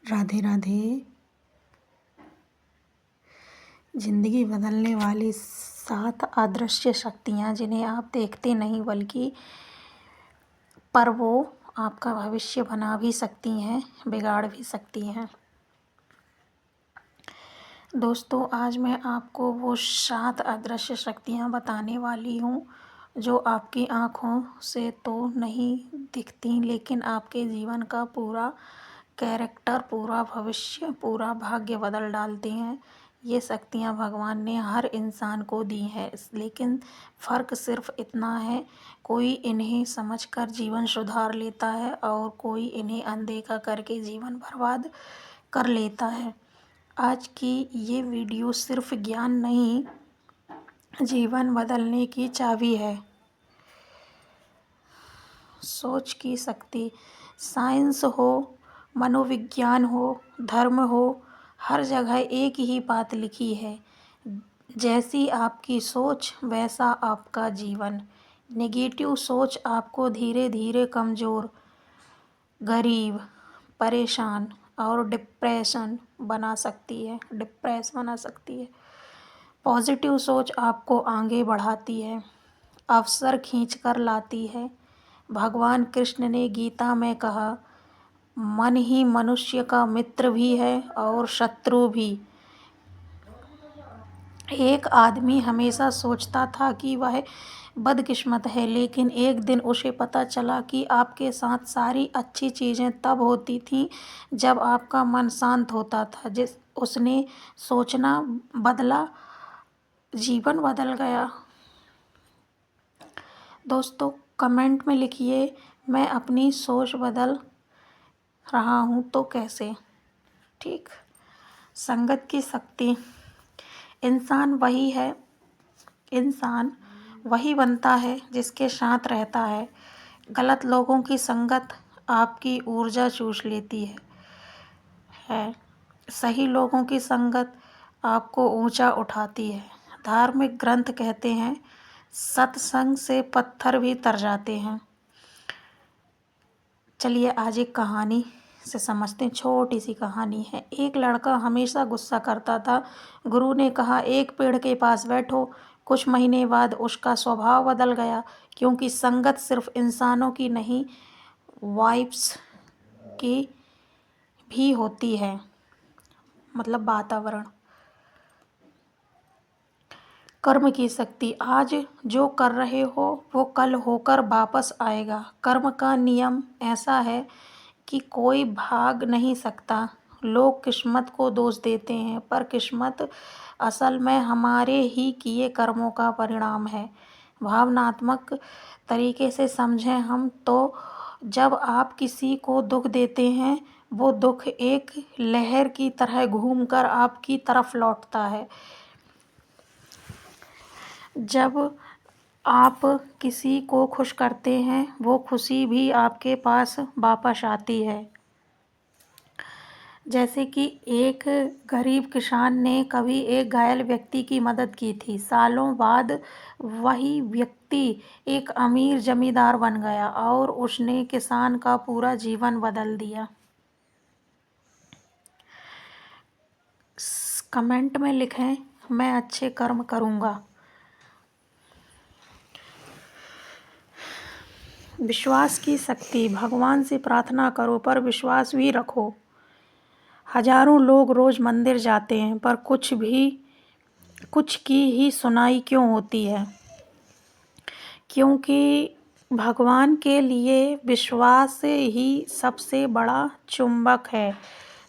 राधे राधे। जिंदगी बदलने वाली 7 अदृश्य शक्तियाँ जिन्हें आप देखते नहीं बल्कि पर वो आपका भविष्य बना भी सकती हैं, बिगाड़ भी सकती हैं। दोस्तों, आज मैं आपको वो 7 अदृश्य शक्तियाँ बताने वाली हूँ जो आपकी आँखों से तो नहीं दिखती, लेकिन आपके जीवन का पूरा कैरेक्टर, पूरा भविष्य, पूरा भाग्य बदल डालती हैं। ये शक्तियाँ भगवान ने हर इंसान को दी हैं, लेकिन फ़र्क सिर्फ इतना है, कोई इन्हें समझकर जीवन सुधार लेता है और कोई इन्हें अनदेखा करके जीवन बर्बाद कर लेता है। आज की ये वीडियो सिर्फ ज्ञान नहीं, जीवन बदलने की चाबी है। सोच की शक्ति, साइंस हो, मनोविज्ञान हो, धर्म हो, हर जगह एक ही बात लिखी है, जैसी आपकी सोच वैसा आपका जीवन। नेगेटिव सोच आपको धीरे धीरे कमज़ोर, गरीब, परेशान और डिप्रेस बना सकती है। पॉजिटिव सोच आपको आगे बढ़ाती है, अवसर खींच कर लाती है। भगवान कृष्ण ने गीता में कहा, मन ही मनुष्य का मित्र भी है और शत्रु भी। एक आदमी हमेशा सोचता था कि वह बदकिस्मत है, लेकिन एक दिन उसे पता चला कि आपके साथ सारी अच्छी चीज़ें तब होती थीं जब आपका मन शांत होता था। उसने सोचना बदला, जीवन बदल गया। दोस्तों, कमेंट में लिखिए, मैं अपनी सोच बदल रहा हूँ तो कैसे। ठीक। संगत की शक्ति, इंसान वही बनता है जिसके साथ रहता है। गलत लोगों की संगत आपकी ऊर्जा चूस लेती है। सही लोगों की संगत आपको ऊंचा उठाती है। धार्मिक ग्रंथ कहते हैं, सत्संग से पत्थर भी तर जाते हैं। चलिए आज एक कहानी से समझते हैं। छोटी सी कहानी है। एक लड़का हमेशा गुस्सा करता था। गुरु ने कहा, एक पेड़ के पास बैठो। कुछ महीने बाद उसका स्वभाव बदल गया, क्योंकि संगत सिर्फ इंसानों की नहीं, वाइब्स की भी होती है, मतलब वातावरण। कर्म की शक्ति, आज जो कर रहे हो वो कल होकर वापस आएगा। कर्म का नियम ऐसा है कि कोई भाग नहीं सकता। लोग किस्मत को दोष देते हैं, पर किस्मत असल में हमारे ही किए कर्मों का परिणाम है। भावनात्मक तरीके से समझें हम तो, जब आप किसी को दुख देते हैं, वो दुख एक लहर की तरह घूमकर आपकी तरफ लौटता है। जब आप किसी को खुश करते हैं, वो खुशी भी आपके पास वापस आती है। जैसे कि एक गरीब किसान ने कभी एक घायल व्यक्ति की मदद की थी। सालों बाद वही व्यक्ति एक अमीर जमींदार बन गया और उसने किसान का पूरा जीवन बदल दिया। कमेंट में लिखें, मैं अच्छे कर्म करूँगा। विश्वास की शक्ति, भगवान से प्रार्थना करो पर विश्वास भी रखो। हजारों लोग रोज़ मंदिर जाते हैं, पर कुछ की ही सुनाई क्यों होती है? क्योंकि भगवान के लिए विश्वास ही सबसे बड़ा चुंबक है।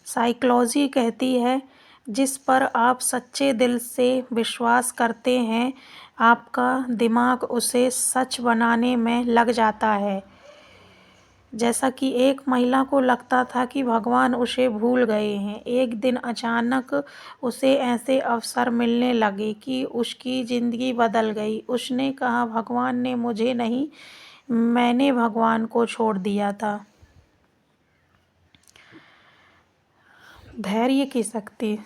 साइकोलॉजी कहती है, जिस पर आप सच्चे दिल से विश्वास करते हैं, आपका दिमाग उसे सच बनाने में लग जाता है। जैसा कि एक महिला को लगता था कि भगवान उसे भूल गए हैं। एक दिन अचानक उसे ऐसे अवसर मिलने लगे कि उसकी ज़िंदगी बदल गई। उसने कहा, भगवान ने मुझे नहीं, मैंने भगवान को छोड़ दिया था। धैर्य की शक्ति,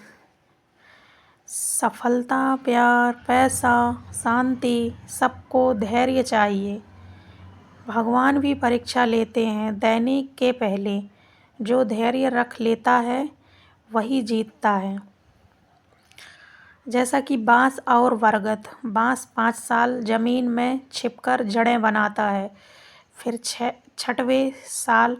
सफलता, प्यार, पैसा, शांति, सबको धैर्य चाहिए। भगवान भी परीक्षा लेते हैं दैनिक के पहले। जो धैर्य रख लेता है वही जीतता है। जैसा कि बांस और बरगद। बांस 5 साल जमीन में छिपकर जड़ें बनाता है, फिर 6वें साल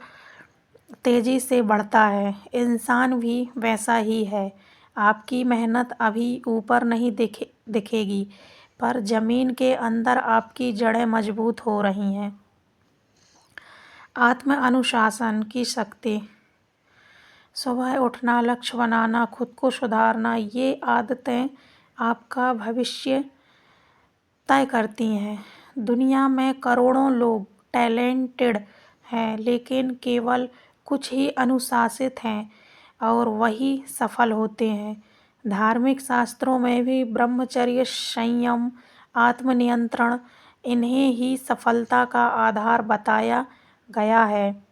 तेजी से बढ़ता है। इंसान भी वैसा ही है। आपकी मेहनत अभी ऊपर नहीं दिखेगी, पर जमीन के अंदर आपकी जड़ें मजबूत हो रही हैं। आत्म अनुशासन की शक्ति। सुबह उठना, लक्ष्य बनाना, खुद को सुधारना, ये आदतें आपका भविष्य तय करती हैं। दुनिया में करोड़ों लोग टैलेंटेड हैं, लेकिन केवल कुछ ही अनुशासित हैं और वही सफल होते हैं। धार्मिक शास्त्रों में भी ब्रह्मचर्य, संयम, आत्मनियंत्रण, इन्हें ही सफलता का आधार बताया गया है।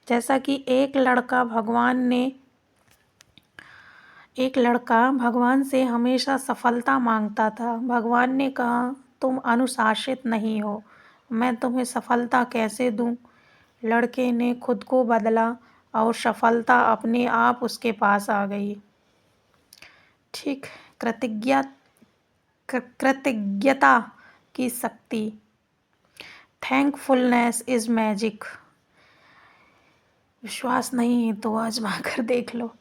जैसा कि एक लड़का भगवान से हमेशा सफलता मांगता था। भगवान ने कहा, तुम अनुशासित नहीं हो, मैं तुम्हें सफलता कैसे दूं? लड़के ने खुद को बदला और सफलता अपने आप उसके पास आ गई। ठीक। कृतज्ञता की शक्ति। Thankfulness is magic. विश्वास नहीं है तो आजमा कर देख लो।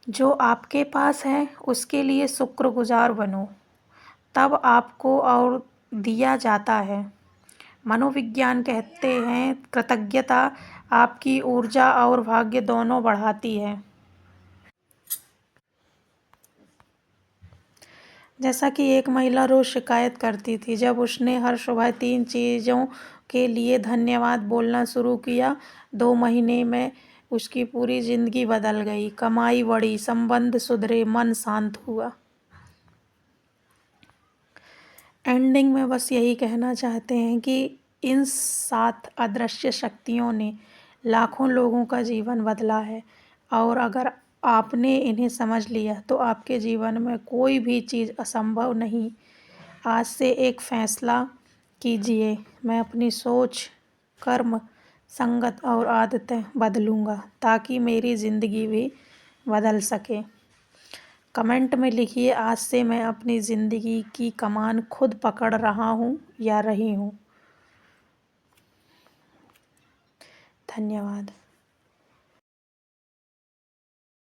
जो आपके पास है उसके लिए शुक्रगुजार बनो, तब आपको और दिया जाता है। मनोविज्ञान कहते हैं कृतज्ञता आपकी ऊर्जा और भाग्य दोनों बढ़ाती है। जैसा कि एक महिला रोज शिकायत करती थी, जब उसने हर सुबह 3 चीज़ों के लिए धन्यवाद बोलना शुरू किया, 2 महीने में उसकी पूरी जिंदगी बदल गई। कमाई बढ़ी, संबंध सुधरे, मन शांत हुआ। एंडिंग में बस यही कहना चाहते हैं कि इन 7 अदृश्य शक्तियों ने लाखों लोगों का जीवन बदला है, और अगर आपने इन्हें समझ लिया तो आपके जीवन में कोई भी चीज़ असंभव नहीं। आज से एक फैसला कीजिए, मैं अपनी सोच, कर्म, संगत और आदतें बदलूंगा ताकि मेरी ज़िंदगी भी बदल सके। कमेंट में लिखिए, आज से मैं अपनी ज़िंदगी की कमान खुद पकड़ रहा हूँ या रही हूँ। धन्यवाद।